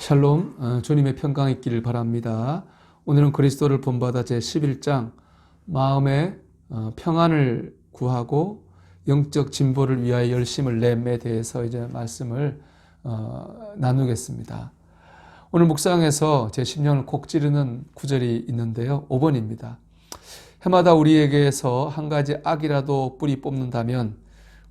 샬롬, 주님의 평강 있기를 바랍니다. 오늘은 그리스도를 본받아 제11장 마음의 평안을 구하고 영적 진보를 위하여 열심을 냄에 대해서 이제 말씀을 나누겠습니다. 오늘 묵상에서 제 심령을 콕 찌르는 구절이 있는데요. 5번입니다. 해마다 우리에게서 한 가지 악이라도 뿌리 뽑는다면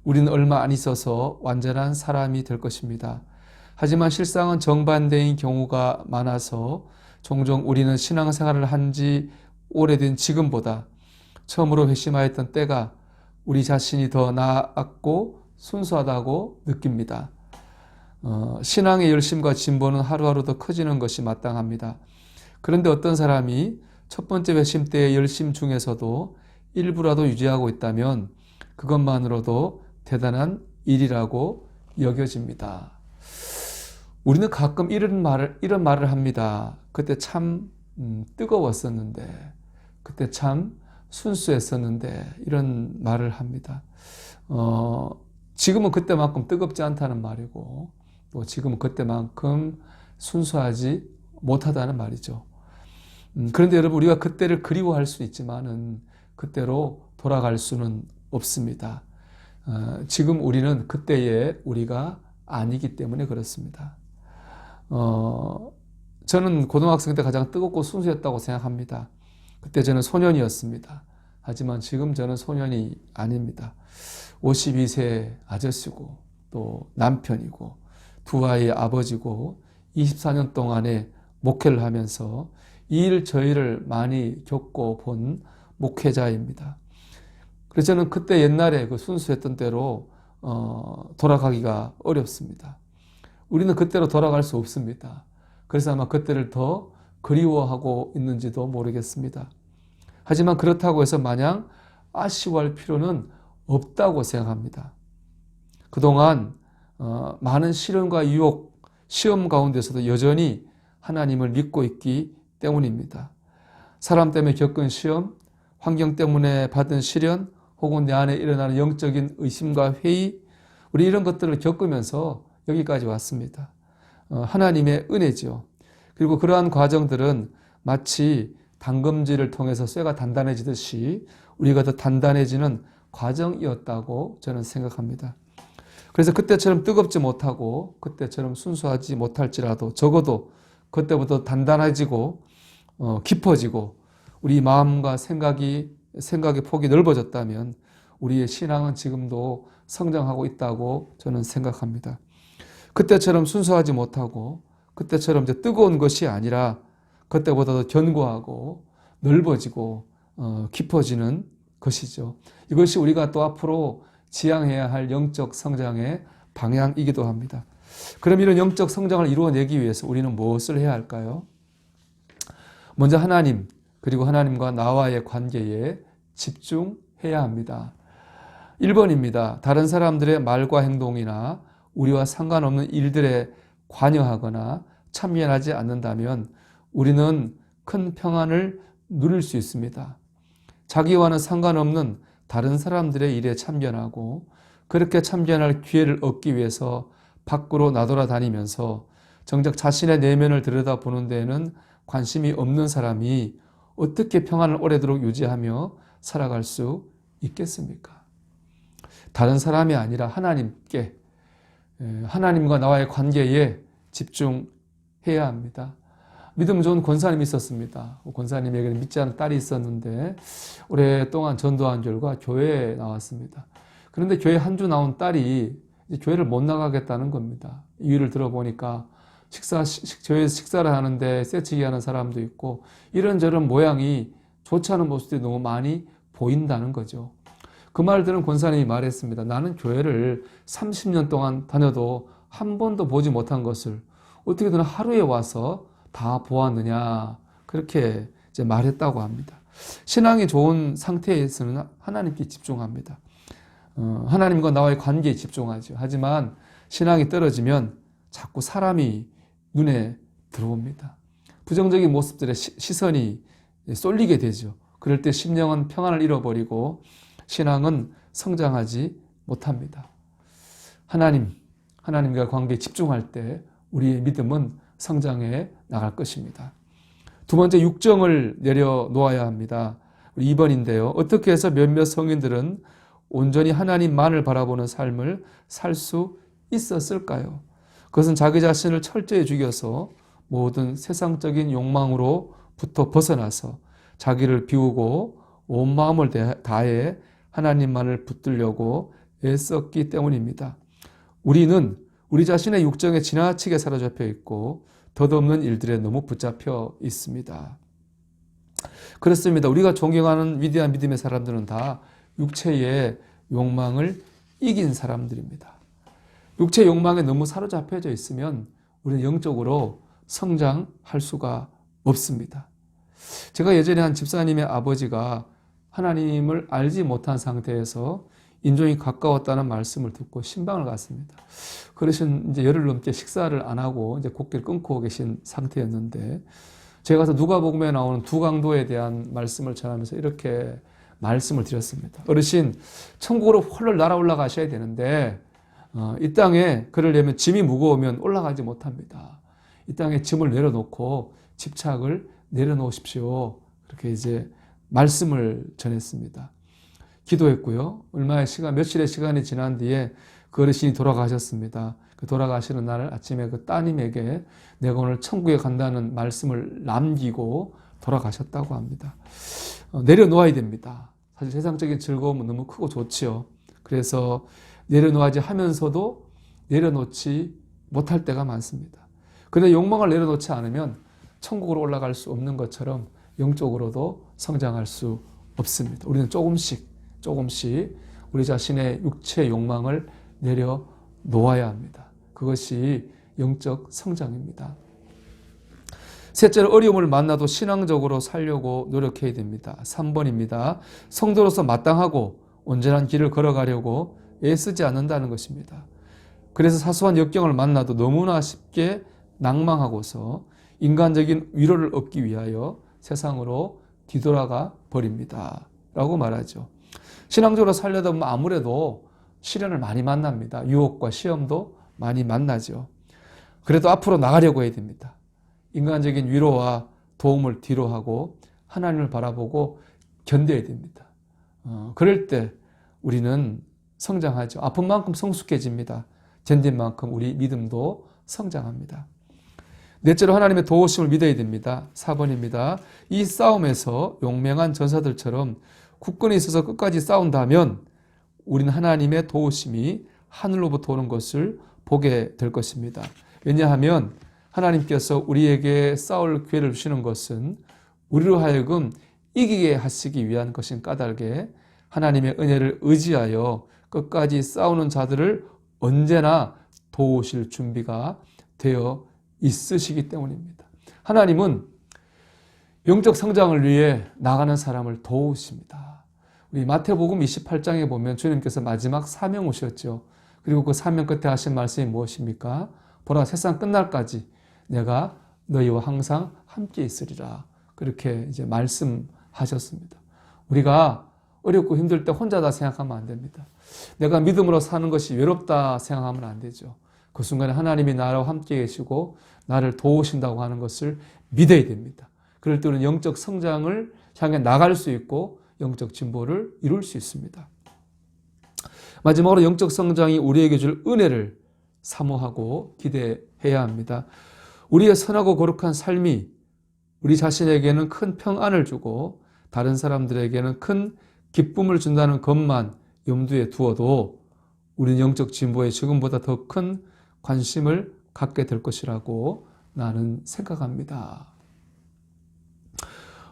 우리는 얼마 안 있어서 완전한 사람이 될 것입니다. 하지만 실상은 정반대인 경우가 많아서 종종 우리는 신앙생활을 한 지 오래된 지금보다 처음으로 회심하였던 때가 우리 자신이 더 나았고 순수하다고 느낍니다. 신앙의 열심과 진보는 하루하루 더 커지는 것이 마땅합니다. 그런데 어떤 사람이 첫 번째 회심 때의 열심 중에서도 일부라도 유지하고 있다면 그것만으로도 대단한 일이라고 여겨집니다. 우리는 가끔 이런 말을 합니다. 그때 참 뜨거웠었는데, 그때 참 순수했었는데, 이런 말을 합니다. 지금은 그때만큼 뜨겁지 않다는 말이고, 또 지금은 그때만큼 순수하지 못하다는 말이죠. 그런데 여러분, 우리가 그때를 그리워할 수 있지만은 그때로 돌아갈 수는 없습니다. 지금 우리는 그때의 우리가 아니기 때문에 그렇습니다. 저는 고등학생 때 가장 뜨겁고 순수했다고 생각합니다. 그때 저는 소년이었습니다. 하지만 지금 저는 소년이 아닙니다. 52세 아저씨고 또 남편이고 두 아이의 아버지고 24년 동안에 목회를 하면서 이 일 저 일을 많이 겪고 본 목회자입니다. 그래서 저는 그때 옛날에 그 순수했던 때로 돌아가기가 어렵습니다. 우리는 그때로 돌아갈 수 없습니다. 그래서 아마 그때를 더 그리워하고 있는지도 모르겠습니다. 하지만 그렇다고 해서 마냥 아쉬워할 필요는 없다고 생각합니다. 그동안 많은 시련과 유혹, 시험 가운데서도 여전히 하나님을 믿고 있기 때문입니다. 사람 때문에 겪은 시험, 환경 때문에 받은 시련, 혹은 내 안에 일어나는 영적인 의심과 회의, 우리 이런 것들을 겪으면서 여기까지 왔습니다. 하나님의 은혜죠. 그리고 그러한 과정들은 마치 담금질을 통해서 쇠가 단단해지듯이 우리가 더 단단해지는 과정이었다고 저는 생각합니다. 그래서 그때처럼 뜨겁지 못하고 그때처럼 순수하지 못할지라도 적어도 그때보다 단단해지고 깊어지고 우리 마음과 생각의 폭이 넓어졌다면 우리의 신앙은 지금도 성장하고 있다고 저는 생각합니다. 그때처럼 순수하지 못하고 그때처럼 이제 뜨거운 것이 아니라 그때보다 더 견고하고 넓어지고 깊어지는 것이죠. 이것이 우리가 또 앞으로 지향해야 할 영적 성장의 방향이기도 합니다. 그럼 이런 영적 성장을 이루어내기 위해서 우리는 무엇을 해야 할까요? 먼저 하나님, 그리고 하나님과 나와의 관계에 집중해야 합니다. 1번입니다. 다른 사람들의 말과 행동이나 우리와 상관없는 일들에 관여하거나 참여하지 않는다면 우리는 큰 평안을 누릴 수 있습니다. 자기와는 상관없는 다른 사람들의 일에 참견하고 그렇게 참견할 기회를 얻기 위해서 밖으로 나돌아다니면서 정작 자신의 내면을 들여다보는 데에는 관심이 없는 사람이 어떻게 평안을 오래도록 유지하며 살아갈 수 있겠습니까? 다른 사람이 아니라 하나님께, 하나님과 나와의 관계에 집중해야 합니다. 믿음 좋은 권사님이 있었습니다. 권사님에게는 믿지 않은 딸이 있었는데 오랫동안 전도한 결과 교회에 나왔습니다. 그런데 교회 한 주 나온 딸이 이제 교회를 못 나가겠다는 겁니다. 이유를 들어보니까 교회에서 식사를 하는데 쇠치기 하는 사람도 있고 이런저런 모양이 좋지 않은 모습들이 너무 많이 보인다는 거죠. 그 말 들은 권사님이 말했습니다. 나는 교회를 30년 동안 다녀도 한 번도 보지 못한 것을 어떻게 너는 하루에 와서 다 보았느냐 그렇게 이제 말했다고 합니다. 신앙이 좋은 상태에서는 하나님께 집중합니다. 하나님과 나와의 관계에 집중하죠. 하지만 신앙이 떨어지면 자꾸 사람이 눈에 들어옵니다. 부정적인 모습들의 시선이 쏠리게 되죠. 그럴 때 심령은 평안을 잃어버리고 신앙은 성장하지 못합니다. 하나님과 관계에 집중할 때 우리의 믿음은 성장해 나갈 것입니다. 두 번째, 육정을 내려놓아야 합니다. 2번인데요. 어떻게 해서 몇몇 성인들은 온전히 하나님만을 바라보는 삶을 살 수 있었을까요? 그것은 자기 자신을 철저히 죽여서 모든 세상적인 욕망으로부터 벗어나서 자기를 비우고 온 마음을 다해 하나님만을 붙들려고 애썼기 때문입니다. 우리는 우리 자신의 육정에 지나치게 사로잡혀 있고 덧없는 일들에 너무 붙잡혀 있습니다. 그렇습니다. 우리가 존경하는 위대한 믿음의 사람들은 다 육체의 욕망을 이긴 사람들입니다. 육체의 욕망에 너무 사로잡혀져 있으면 우리는 영적으로 성장할 수가 없습니다. 제가 예전에 한 집사님의 아버지가 하나님을 알지 못한 상태에서 인종이 가까웠다는 말씀을 듣고 신방을 갔습니다. 그러신 이제 열흘 넘게 식사를 안 하고 이제 고개를 끊고 계신 상태였는데 제가 가서 누가복음에 나오는 두 강도에 대한 말씀을 전하면서 이렇게 말씀을 드렸습니다. 어르신, 천국으로 홀로 날아 올라가셔야 되는데 이 땅에 그러려면 짐이 무거우면 올라가지 못합니다. 이 땅에 짐을 내려놓고 집착을 내려놓으십시오. 그렇게 이제 말씀을 전했습니다. 기도했고요. 며칠의 시간이 지난 뒤에 그 어르신이 돌아가셨습니다. 그 돌아가시는 날 아침에 그 따님에게 내가 오늘 천국에 간다는 말씀을 남기고 돌아가셨다고 합니다. 내려놓아야 됩니다. 사실 세상적인 즐거움은 너무 크고 좋지요. 그래서 내려놓아야지 하면서도 내려놓지 못할 때가 많습니다. 그런데 욕망을 내려놓지 않으면 천국으로 올라갈 수 없는 것처럼 영적으로도 성장할 수 없습니다. 우리는 조금씩 우리 자신의 육체의 욕망을 내려놓아야 합니다. 그것이 영적 성장입니다. 셋째로, 어려움을 만나도 신앙적으로 살려고 노력해야 됩니다. 3번입니다. 성도로서 마땅하고 온전한 길을 걸어가려고 애쓰지 않는다는 것입니다. 그래서 사소한 역경을 만나도 너무나 쉽게 낭망하고서 인간적인 위로를 얻기 위하여 세상으로 뒤돌아가 버립니다. 라고 말하죠. 신앙적으로 살려다 보면 아무래도 시련을 많이 만납니다. 유혹과 시험도 많이 만나죠. 그래도 앞으로 나가려고 해야 됩니다. 인간적인 위로와 도움을 뒤로 하고 하나님을 바라보고 견뎌야 됩니다. 그럴 때 우리는 성장하죠. 아픈 만큼 성숙해집니다. 견딘 만큼 우리 믿음도 성장합니다. 넷째로, 하나님의 도우심을 믿어야 됩니다. 4번입니다. 이 싸움에서 용맹한 전사들처럼 굳건히 있어서 끝까지 싸운다면 우리는 하나님의 도우심이 하늘로부터 오는 것을 보게 될 것입니다. 왜냐하면 하나님께서 우리에게 싸울 기회를 주시는 것은 우리로 하여금 이기게 하시기 위한 것인 까닭에 하나님의 은혜를 의지하여 끝까지 싸우는 자들을 언제나 도우실 준비가 되어 있으시기 때문입니다. 하나님은 영적 성장을 위해 나가는 사람을 도우십니다. 우리 마태복음 28장에 보면 주님께서 마지막 사명오셨죠. 그리고 그 사명 끝에 하신 말씀이 무엇입니까? 보라, 세상 끝날까지 내가 너희와 항상 함께 있으리라. 그렇게 이제 말씀하셨습니다. 우리가 어렵고 힘들 때 혼자다 생각하면 안 됩니다. 내가 믿음으로 사는 것이 외롭다 생각하면 안 되죠. 그 순간에 하나님이 나와 함께 계시고 나를 도우신다고 하는 것을 믿어야 됩니다. 그럴 때 우리는 영적 성장을 향해 나갈 수 있고 영적 진보를 이룰 수 있습니다. 마지막으로, 영적 성장이 우리에게 줄 은혜를 사모하고 기대해야 합니다. 우리의 선하고 거룩한 삶이 우리 자신에게는 큰 평안을 주고 다른 사람들에게는 큰 기쁨을 준다는 것만 염두에 두어도 우리는 영적 진보에 지금보다 더 큰 관심을 갖게 될 것이라고 나는 생각합니다.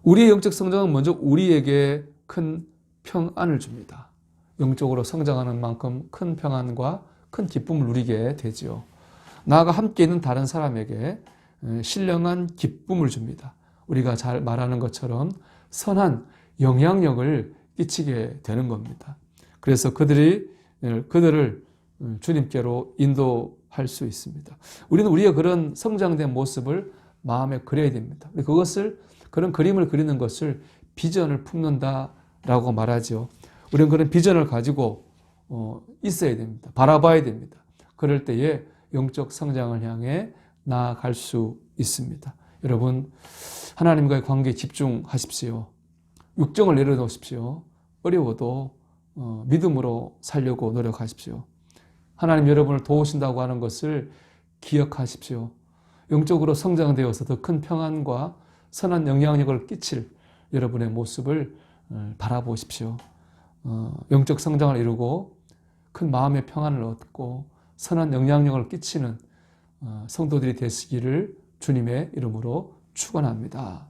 우리의 영적 성장은 먼저 우리에게 큰 평안을 줍니다. 영적으로 성장하는 만큼 큰 평안과 큰 기쁨을 누리게 되지요. 나아가 함께 있는 다른 사람에게 신령한 기쁨을 줍니다. 우리가 잘 말하는 것처럼 선한 영향력을 끼치게 되는 겁니다. 그래서 그들을 주님께로 인도할 수 있습니다. 우리는 우리의 그런 성장된 모습을 마음에 그려야 됩니다. 그런 그림을 그리는 것을 비전을 품는다라고 말하죠. 우리는 그런 비전을 가지고 있어야 됩니다. 바라봐야 됩니다. 그럴 때에 영적 성장을 향해 나아갈 수 있습니다. 여러분, 하나님과의 관계에 집중하십시오. 육정을 내려놓으십시오. 어려워도 믿음으로 살려고 노력하십시오. 하나님 여러분을 도우신다고 하는 것을 기억하십시오. 영적으로 성장되어서 더 큰 평안과 선한 영향력을 끼칠 여러분의 모습을 바라보십시오. 영적 성장을 이루고 큰 마음의 평안을 얻고 선한 영향력을 끼치는 성도들이 되시기를 주님의 이름으로 축원합니다.